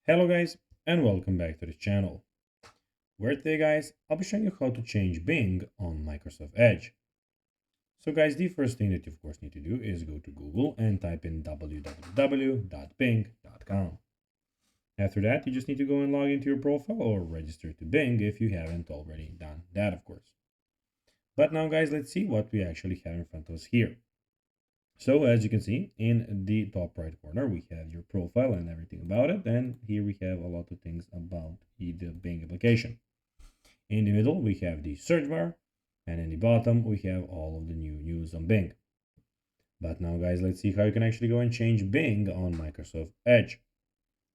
Hello guys, and welcome back to the channel, where today guys I'll be showing you how to change Bing on Microsoft Edge. So guys, the first thing that you of course need to do is go to Google and type in www.bing.com. After that, you just need to go and log into your profile or register to Bing if you haven't already done that, of course. But now guys, let's see what we actually have in front of us here. So as you can see in the top right corner, we have your profile and everything about it. And here we have a lot of things about the Bing application. In the middle, we have the search bar. And in the bottom, we have all of the new news on Bing. But now guys, let's see how you can actually go and change Bing on Microsoft Edge.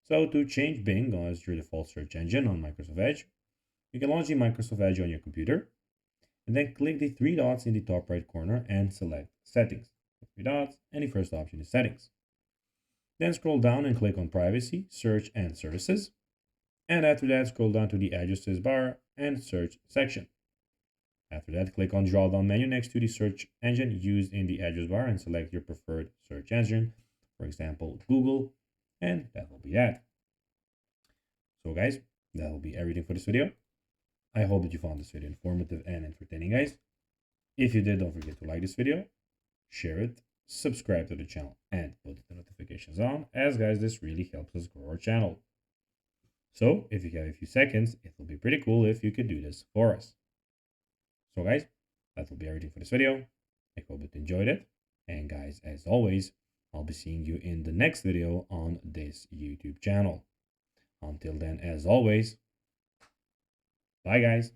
So to change Bing as your default search engine on Microsoft Edge, you can launch the Microsoft Edge on your computer. And then click the three dots in the top right corner and select Settings. Three dots, and the first option is Settings. Then scroll down and click on Privacy, Search, and Services. And after that, scroll down to the Addresses bar and Search section. After that, click on drop-down menu next to the search engine used in the address bar and select your preferred search engine, for example, Google, and that will be that. So guys, that will be everything for this video. I hope that you found this video informative and entertaining, guys. If you did, don't forget to like this video, share it, subscribe to the channel, and put the notifications on, as guys, this really helps us grow our channel. So if you have a few seconds, it will be pretty cool if you could do this for us. So guys, that will be everything for this video. I hope you enjoyed it. And guys, as always, I'll be seeing you in the next video on this YouTube channel. Until then, as always, bye guys.